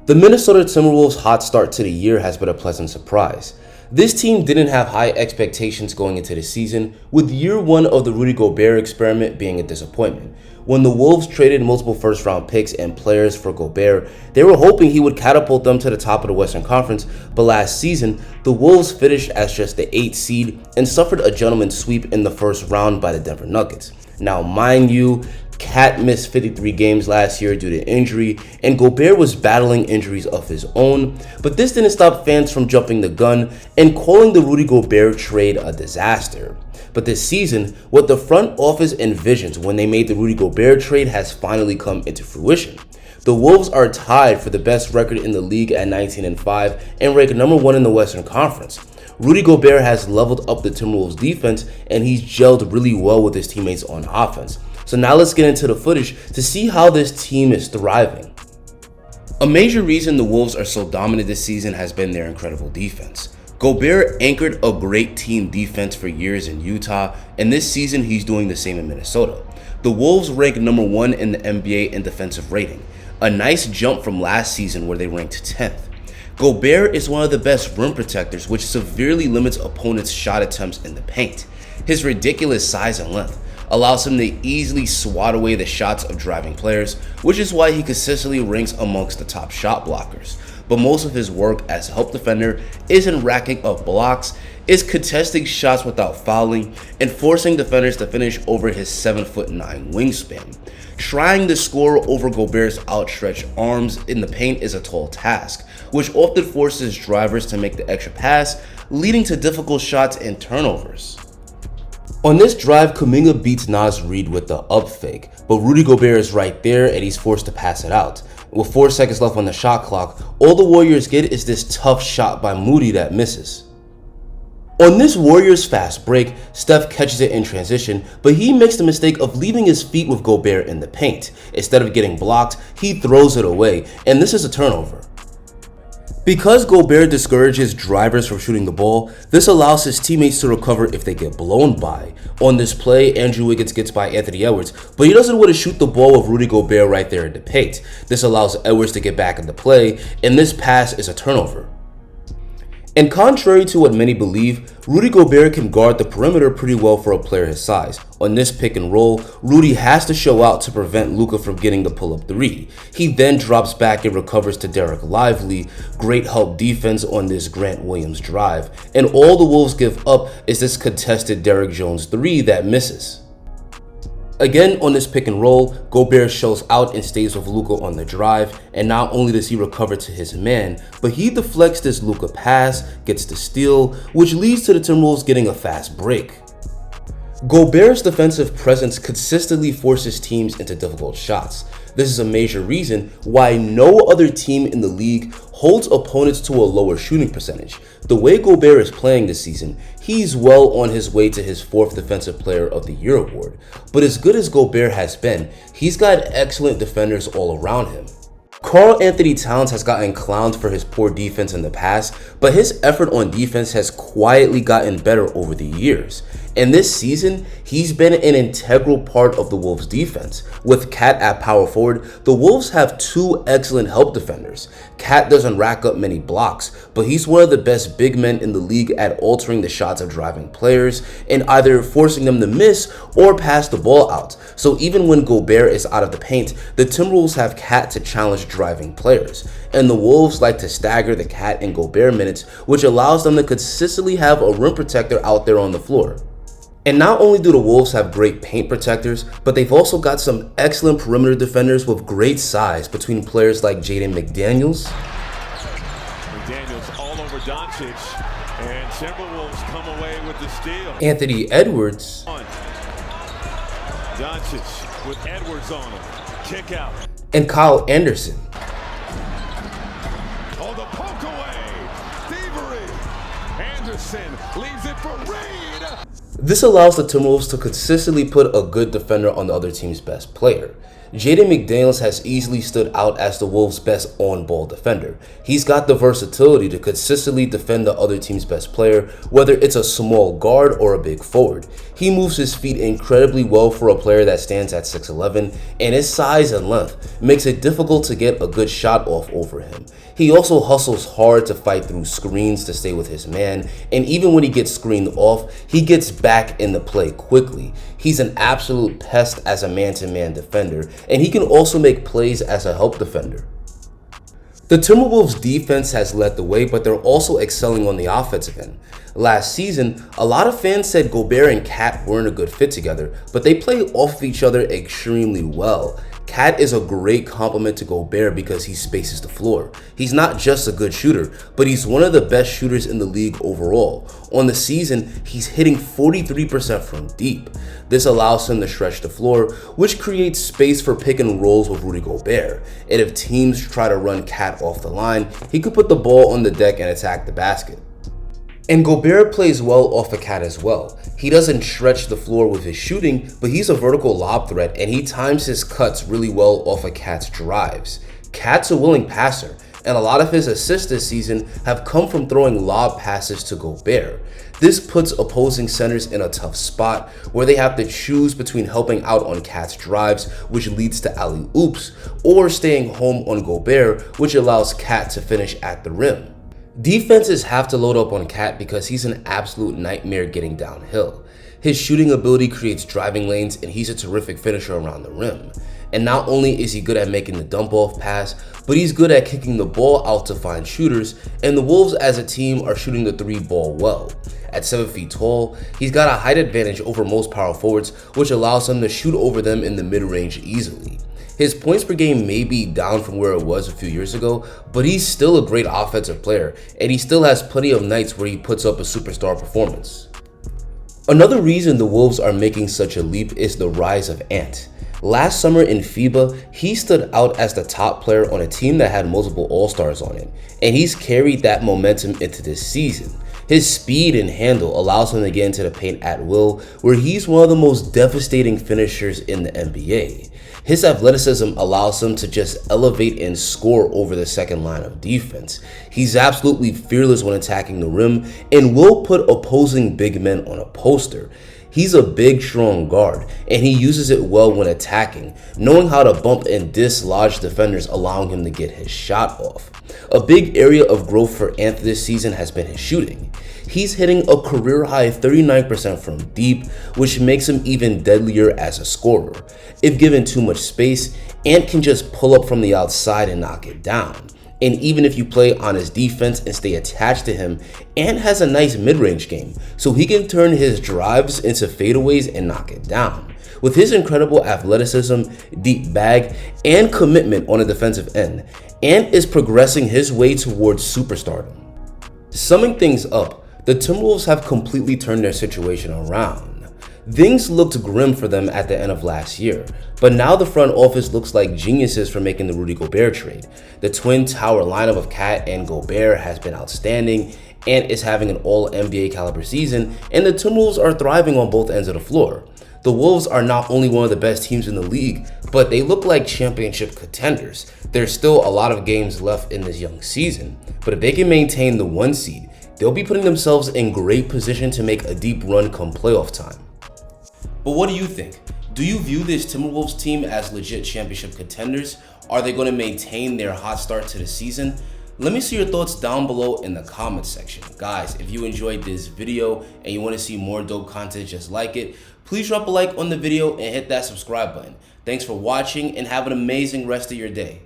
The Minnesota Timberwolves' hot start to the year has been a pleasant surprise. This team didn't have high expectations going into the season, with year one of the Rudy Gobert experiment being a disappointment. When the Wolves traded multiple first-round picks and players for Gobert, they were hoping he would catapult them to the top of the Western Conference, but last season, the Wolves finished as just the 8th seed and suffered a gentleman's sweep in the first round by the Denver Nuggets. Now, mind you, Cat missed 53 games last year due to injury, and Gobert was battling injuries of his own, but this didn't stop fans from jumping the gun and calling the Rudy Gobert trade a disaster. But this season, what the front office envisioned when they made the Rudy Gobert trade has finally come into fruition. The Wolves are tied for the best record in the league at 19-5 and ranked number 1 in the Western Conference. Rudy Gobert has leveled up the Timberwolves defense, and he's gelled really well with his teammates on offense. So now let's get into the footage to see how this team is thriving. A major reason the Wolves are so dominant this season has been their incredible defense. Gobert anchored a great team defense for years in Utah, and this season he's doing the same in Minnesota. The Wolves rank number 1 in the NBA in defensive rating, a nice jump from last season where they ranked 10th. Gobert is one of the best rim protectors, which severely limits opponents' shot attempts in the paint. His ridiculous size and length allows him to easily swat away the shots of driving players, which is why he consistently ranks amongst the top shot blockers. But most of his work as a help defender isn't racking up blocks, is contesting shots without fouling, and forcing defenders to finish over his 7'9" wingspan. Trying to score over Gobert's outstretched arms in the paint is a tall task, which often forces drivers to make the extra pass, leading to difficult shots and turnovers. On this drive, Kuminga beats Naz Reid with the up fake, but Rudy Gobert is right there and he's forced to pass it out. With 4 seconds left on the shot clock, all the Warriors get is this tough shot by Moody that misses. On this Warriors fast break, Steph catches it in transition, but he makes the mistake of leaving his feet with Gobert in the paint. Instead of getting blocked, he throws it away, and this is a turnover. Because Gobert discourages drivers from shooting the ball, this allows his teammates to recover if they get blown by. On this play, Andrew Wiggins gets by Anthony Edwards, but he doesn't want to shoot the ball with Rudy Gobert right there in the paint. This allows Edwards to get back into play, and this pass is a turnover. And contrary to what many believe, Rudy Gobert can guard the perimeter pretty well for a player his size. On this pick and roll, Rudy has to show out to prevent Luka from getting the pull-up 3. He then drops back and recovers to Derek Lively. Great help defense on this Grant Williams drive. And all the Wolves give up is this contested Derrick Jones 3 that misses. Again, on this pick and roll, Gobert shows out and stays with Luka on the drive, and not only does he recover to his man, but he deflects this Luka pass, gets the steal, which leads to the Timberwolves getting a fast break. Gobert's defensive presence consistently forces teams into difficult shots. This is a major reason why no other team in the league holds opponents to a lower shooting percentage. The way Gobert is playing this season, he's well on his way to his 4th Defensive Player of the Year award. But as good as Gobert has been, he's got excellent defenders all around him. Karl Anthony Towns has gotten clowned for his poor defense in the past, but his effort on defense has quietly gotten better over the years. And this season, he's been an integral part of the Wolves defense. With Cat at power forward, the Wolves have 2 excellent help defenders. Cat doesn't rack up many blocks, but he's one of the best big men in the league at altering the shots of driving players and either forcing them to miss or pass the ball out. So even when Gobert is out of the paint, the Timberwolves have Cat to challenge driving players. And the Wolves like to stagger the Cat and Gobert minutes, which allows them to consistently have a rim protector out there on the floor. And not only do the Wolves have great paint protectors, but they've also got some excellent perimeter defenders with great size between players like McDaniels all over Doncic, and Timberwolves come away with the steal. Anthony Edwards, Doncic with Edwards on him, kick out, and Kyle Anderson. Oh, the poke away, thievery. Anderson leaves it for Reed. This allows the Timberwolves to consistently put a good defender on the other team's best player. McDaniels has easily stood out as the Wolves' best on-ball defender. He's got the versatility to consistently defend the other team's best player, whether it's a small guard or a big forward. He moves his feet incredibly well for a player that stands at 6'11", and his size and length makes it difficult to get a good shot off over him. He also hustles hard to fight through screens to stay with his man, and even when he gets screened off, he gets back in the play quickly. He's an absolute pest as a man-to-man defender, and he can also make plays as a help defender. The Timberwolves defense has led the way, but they're also excelling on the offensive end. Last season, a lot of fans said Gobert and Cat weren't a good fit together, but they play off of each other extremely well. Cat is a great complement to Gobert because he spaces the floor. He's not just a good shooter, but he's one of the best shooters in the league overall. On the season, he's hitting 43% from deep. This allows him to stretch the floor, which creates space for pick and rolls with Rudy Gobert. And if teams try to run Cat off the line, he could put the ball on the deck and attack the basket. And Gobert plays well off the Cat as well. He doesn't stretch the floor with his shooting, but he's a vertical lob threat and he times his cuts really well off of Cat's drives. Cat's a willing passer, and a lot of his assists this season have come from throwing lob passes to Gobert. This puts opposing centers in a tough spot where they have to choose between helping out on Cat's drives, which leads to alley-oops, or staying home on Gobert, which allows Cat to finish at the rim. Defenses have to load up on Cat because he's an absolute nightmare getting downhill. His shooting ability creates driving lanes and he's a terrific finisher around the rim. And not only is he good at making the dump-off pass, but he's good at kicking the ball out to find shooters, and the Wolves as a team are shooting the 3-ball well. At 7 feet tall, he's got a height advantage over most power forwards, which allows him to shoot over them in the mid-range easily. His points per game may be down from where it was a few years ago, but he's still a great offensive player, and he still has plenty of nights where he puts up a superstar performance. Another reason the Wolves are making such a leap is the rise of Ant. Last summer in FIBA, he stood out as the top player on a team that had multiple All-Stars on it, and he's carried that momentum into this season. His speed and handle allows him to get into the paint at will, where he's one of the most devastating finishers in the NBA. His athleticism allows him to just elevate and score over the second line of defense. He's absolutely fearless when attacking the rim and will put opposing big men on a poster. He's a big, strong guard, and he uses it well when attacking, knowing how to bump and dislodge defenders, allowing him to get his shot off. A big area of growth for Ant this season has been his shooting. He's hitting a career-high 39% from deep, which makes him even deadlier as a scorer. If given too much space, Ant can just pull up from the outside and knock it down. And even if you play on his defense and stay attached to him, Ant has a nice mid-range game, so he can turn his drives into fadeaways and knock it down. With his incredible athleticism, deep bag, and commitment on the defensive end, Ant is progressing his way towards superstardom. Summing things up, the Timberwolves have completely turned their situation around. Things looked grim for them at the end of last year, but now the front office looks like geniuses for making the Rudy Gobert trade. The Twin Tower lineup of Cat and Gobert has been outstanding and is having an all-NBA caliber season, and the Timberwolves are thriving on both ends of the floor. The Wolves are not only one of the best teams in the league, but they look like championship contenders. There's still a lot of games left in this young season, but if they can maintain the 1 seed, they'll be putting themselves in great position to make a deep run come playoff time. But what do you think? Do you view this Timberwolves team as legit championship contenders? Are they going to maintain their hot start to the season? Let me see your thoughts down below in the comments section. Guys, if you enjoyed this video and you want to see more dope content just like it, please drop a like on the video and hit that subscribe button. Thanks for watching and have an amazing rest of your day.